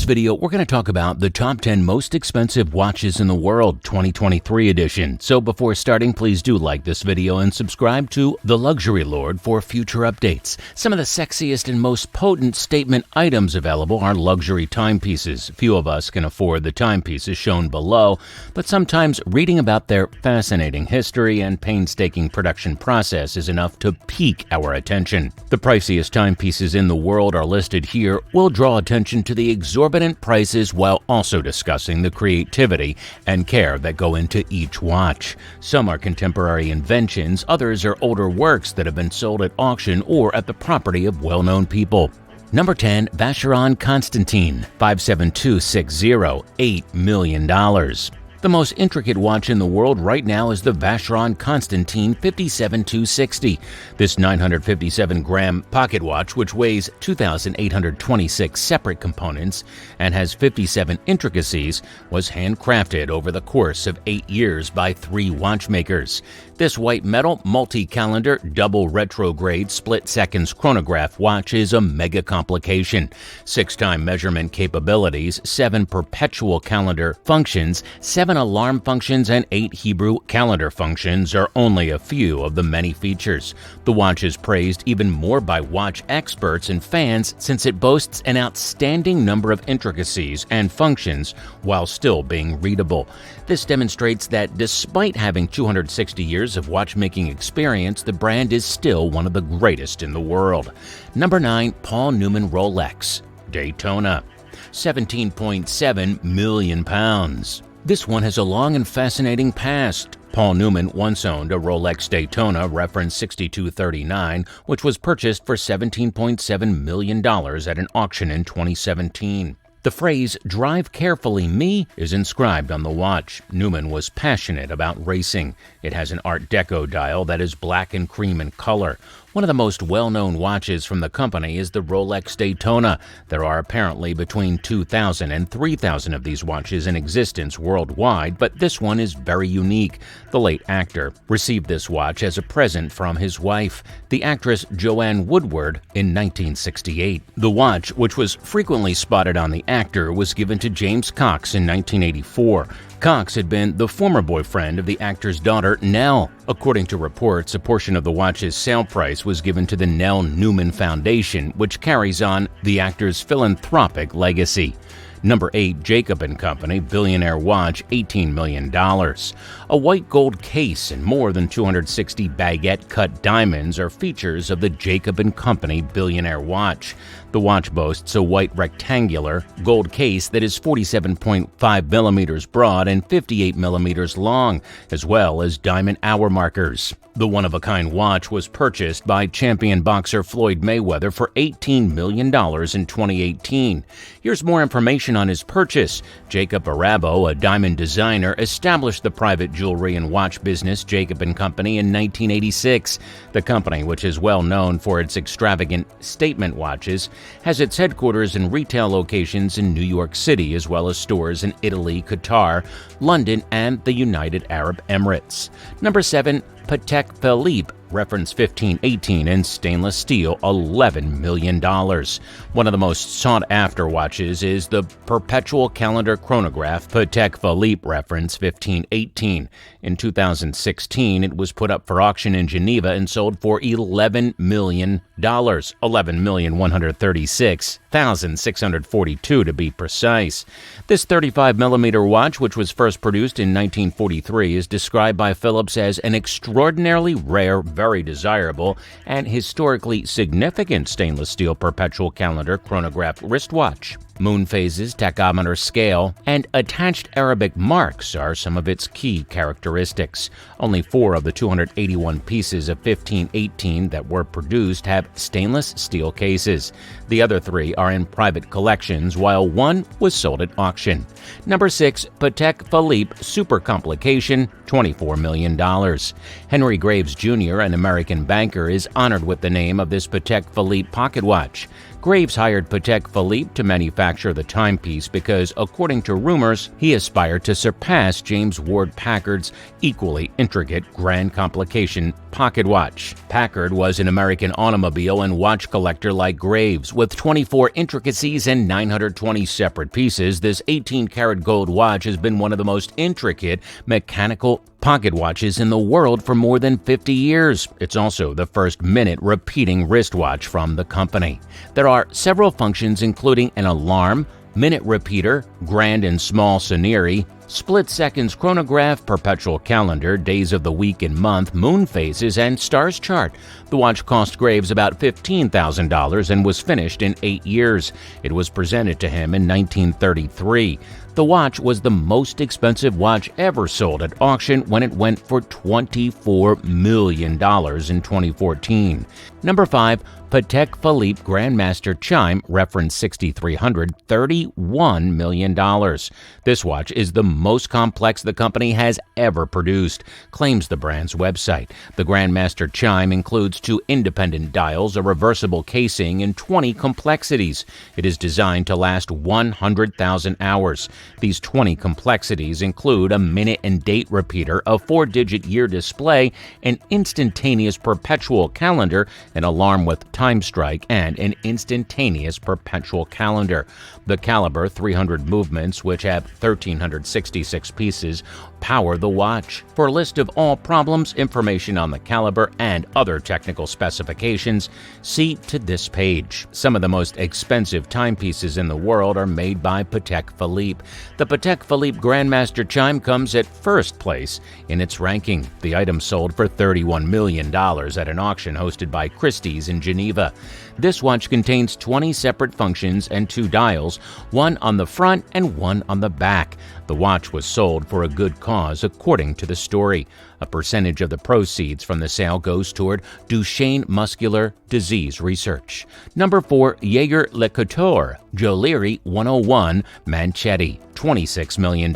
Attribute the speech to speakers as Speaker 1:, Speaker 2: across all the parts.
Speaker 1: this video, we're going to talk about the top 10 most expensive watches in the world 2023 edition. So before starting, please do like this video and subscribe to The Luxury Lord for future updates. Some of the sexiest and most potent statement items available are luxury timepieces. Few of us can afford the timepieces shown below, but sometimes reading about their fascinating history and painstaking production process is enough to pique our attention. The priciest timepieces in the world are listed here. We'll draw attention to the exorbitant prices while also discussing the creativity and care that go into each watch. Some are contemporary inventions, others are older works that have been sold at auction or at the property of well-known people. Number 10. Vacheron Constantin 57260, $8 million. The most intricate watch in the world right now is the Vacheron Constantin 57260. This 957-gram pocket watch, which weighs 2,826 separate components and has 57 intricacies, was handcrafted over the course of 8 years by 3 watchmakers. This white metal, multi-calendar, double retrograde, split-seconds chronograph watch is a mega complication. 6-time measurement capabilities, 7 perpetual calendar functions, 7 alarm functions, and 8 Hebrew calendar functions are only a few of the many features. The watch is praised even more by watch experts and fans since it boasts an outstanding number of intricacies and functions while still being readable. This demonstrates that despite having 260 years of watchmaking experience, the brand is still one of the greatest in the world. Number 9. Paul Newman Rolex Daytona, £17.7 million. This one has a long and fascinating past. Paul Newman once owned a Rolex Daytona reference 6239, which was purchased for $17.7 million at an auction in 2017. The phrase, "Drive carefully, me," is inscribed on the watch. Newman was passionate about racing. It has an Art Deco dial that is black and cream in color. One of the most well-known watches from the company is the Rolex Daytona. There are apparently between 2,000 and 3,000 of these watches in existence worldwide, but this one is very unique. The late actor received this watch as a present from his wife, the actress Joanne Woodward, in 1968. The watch, which was frequently spotted on the actor, was given to James Cox in 1984. Cox had been the former boyfriend of the actor's daughter, Nell. According to reports, a portion of the watch's sale price was given to the Nell Newman Foundation, which carries on the actor's philanthropic legacy. Number 8. Jacob & Company Billionaire Watch, $18 million. A white gold case and more than 260 baguette-cut diamonds are features of the Jacob & Company Billionaire Watch. The watch boasts a white rectangular gold case that is 47.5 millimeters broad and 58 millimeters long, as well as diamond hour markers. The one-of-a-kind watch was purchased by champion boxer Floyd Mayweather for $18 million in 2018. Here's more information on his purchase. Jacob Arabo, a diamond designer, established the private jewelry and watch business Jacob & Company in 1986. The company, which is well known for its extravagant statement watches, has its headquarters and retail locations in New York City, as well as stores in Italy, Qatar, London, and the United Arab Emirates. Number 7. Patek Philippe, reference 1518, in stainless steel, $11 million. One of the most sought-after watches is the perpetual calendar chronograph Patek Philippe, reference 1518. In 2016, it was put up for auction in Geneva and sold for $11 million, $11,136,642 to be precise. This 35mm watch, which was first produced in 1943, is described by Phillips as an extraordinarily rare, very desirable, and historically significant stainless steel perpetual calendar chronograph wristwatch. Moon phases, tachometer scale, and attached Arabic marks are some of its key characteristics. Only 4 of the 281 pieces of 1518 that were produced have stainless steel cases. The other 3 are in private collections, while 1 was sold at auction. Number 6. Patek Philippe Super Complication, $24 million. Henry Graves Jr., an American banker, is honored with the name of this Patek Philippe pocket watch. Graves hired Patek Philippe to manufacture the timepiece because, according to rumors, he aspired to surpass James Ward Packard's equally intricate Grand Complication pocket watch. Packard was an American automobile and watch collector like Graves. With 24 intricacies and 920 separate pieces, this 18-karat gold watch has been one of the most intricate mechanical pocket watches in the world for more than 50 years. It's also the first minute repeating wristwatch from the company. There are several functions including an alarm, minute repeater, grand and small sonnery, split seconds chronograph, perpetual calendar, days of the week and month, moon phases, and stars chart. The watch cost Graves about $15,000 and was finished in 8 years. It was presented to him in 1933. The watch was the most expensive watch ever sold at auction when it went for $24 million in 2014. Number 5. Patek Philippe Grandmaster Chime, reference 6300, $31 million. This watch is the most complex the company has ever produced, claims the brand's website. The Grandmaster Chime includes 2 independent dials, a reversible casing, and 20 complexities. It is designed to last 100,000 hours. These 20 complexities include a minute and date repeater, a 4-digit year display, an instantaneous perpetual calendar, an alarm with time strike, and an instantaneous perpetual calendar. The caliber 300 movements, which have 1,366 pieces, power the watch. For a list of all problems, information on the caliber, and other technical specifications, see to this page. Some of the most expensive timepieces in the world are made by Patek Philippe. The Patek Philippe Grandmaster Chime comes at first place in its ranking. The item sold for $31 million at an auction hosted by Christie's in Geneva. This watch contains 20 separate functions and 2 dials, one on the front and one on the back. The watch was sold for a good cause, according to the story. A percentage of the proceeds from the sale goes toward Duchenne muscular disease research. Number 4. Jaeger-LeCoultre Joaillerie 101 Manchetti, $26 million.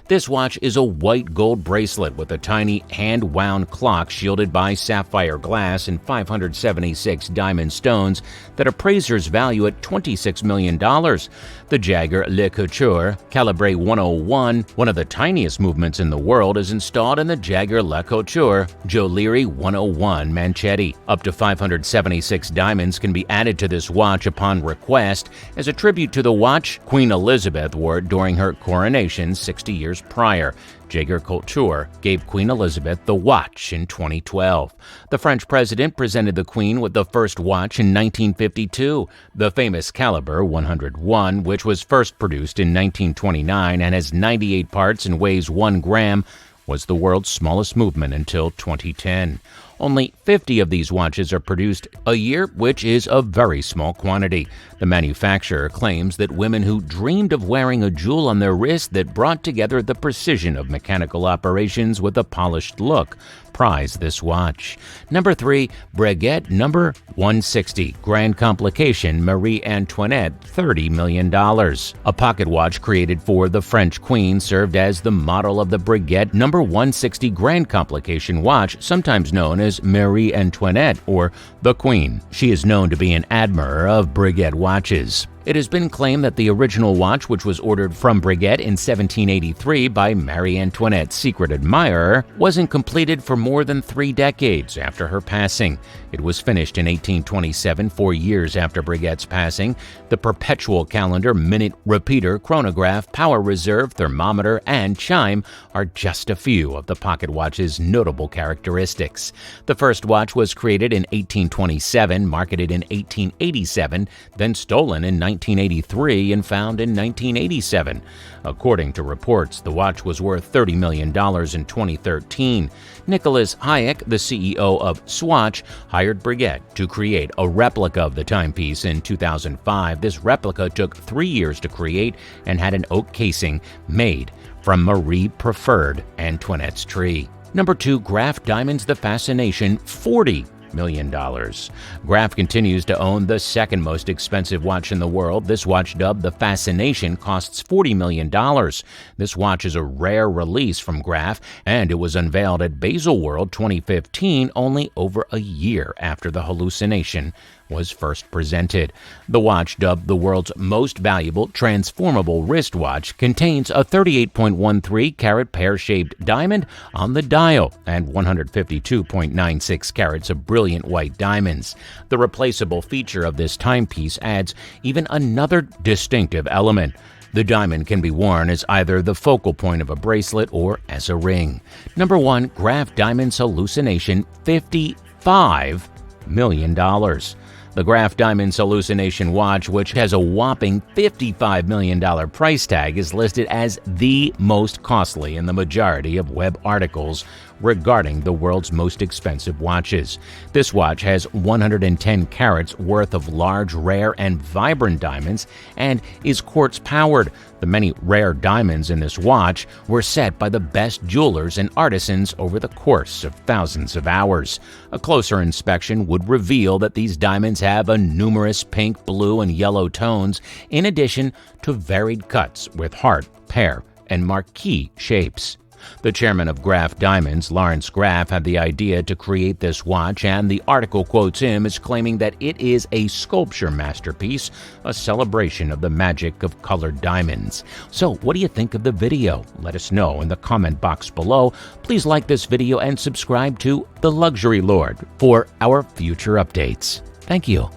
Speaker 1: This watch is a white gold bracelet with a tiny hand-wound clock shielded by sapphire glass and 576 diamond stones that appraisers value at $26 million. The Jaeger-LeCoultre Calibre 101, one of the tiniest movements in the world, is installed in the Jaeger-LeCoultre Joaillerie 101 Manchetti. Up to 576 diamonds can be added to this watch upon request. As a tribute to the watch Queen Elizabeth wore during her coronation 60 years prior. Jaeger-LeCoultre gave Queen Elizabeth the watch in 2012. The French president presented the Queen with the first watch in 1952. The famous caliber 101, which was first produced in 1929 and has 98 parts and weighs 1 gram, was the world's smallest movement until 2010. Only 50 of these watches are produced a year, which is a very small quantity. The manufacturer claims that women who dreamed of wearing a jewel on their wrist that brought together the precision of mechanical operations with a polished look prize this watch. Number 3, Breguet number 160 Grand Complication Marie Antoinette, $30 million. A pocket watch created for the French Queen served as the model of the Breguet number 160 Grand Complication watch, sometimes known as Marie Antoinette or the Queen. She is known to be an admirer of Breguet watches. It has been claimed that the original watch, which was ordered from Breguet in 1783 by Marie Antoinette's secret admirer, wasn't completed for more than 3 decades after her passing. It was finished in 1827, 4 years after Breguet's passing. The perpetual calendar, minute repeater, chronograph, power reserve, thermometer, and chime are just a few of the pocket watch's notable characteristics. The first watch was created in 1827, marketed in 1887, then stolen in 1983 and found in 1987. According to reports, the watch was worth $30 million in 2013. Nicholas Hayek, the CEO of Swatch, hired Breguet to create a replica of the timepiece in 2005. This replica took 3 years to create and had an oak casing made from Marie Preferred Antoinette's tree. Number 2, Graf Diamonds The Fascination, $40 million. Graf continues to own the second most expensive watch in the world. This watch, dubbed the Fascination, costs $40 million. This watch is a rare release from Graf, and it was unveiled at Baselworld 2015, only over a year after the hallucination was first presented. The watch, dubbed the world's most valuable transformable wristwatch, contains a 38.13 carat pear-shaped diamond on the dial and 152.96 carats of brilliant white diamonds. The replaceable feature of this timepiece adds even another distinctive element. The diamond can be worn as either the focal point of a bracelet or as a ring. Number 1, Graf Diamonds Hallucination, $55 million. The Graf Diamonds Hallucination watch, which has a whopping $55 million price tag, is listed as the most costly in the majority of web articles regarding the world's most expensive watches. This watch has 110 carats worth of large, rare, and vibrant diamonds and is quartz-powered. The many rare diamonds in this watch were set by the best jewelers and artisans over the course of thousands of hours. A closer inspection would reveal that these diamonds have a numerous pink, blue, and yellow tones, in addition to varied cuts with heart, pear, and marquise shapes. The chairman of Graf Diamonds, Lawrence Graf, had the idea to create this watch, and the article quotes him as claiming that it is a sculpture masterpiece, a celebration of the magic of colored diamonds. So, what do you think of the video? Let us know in the comment box below. Please like this video and subscribe to The Luxury Lord for our future updates. Thank you.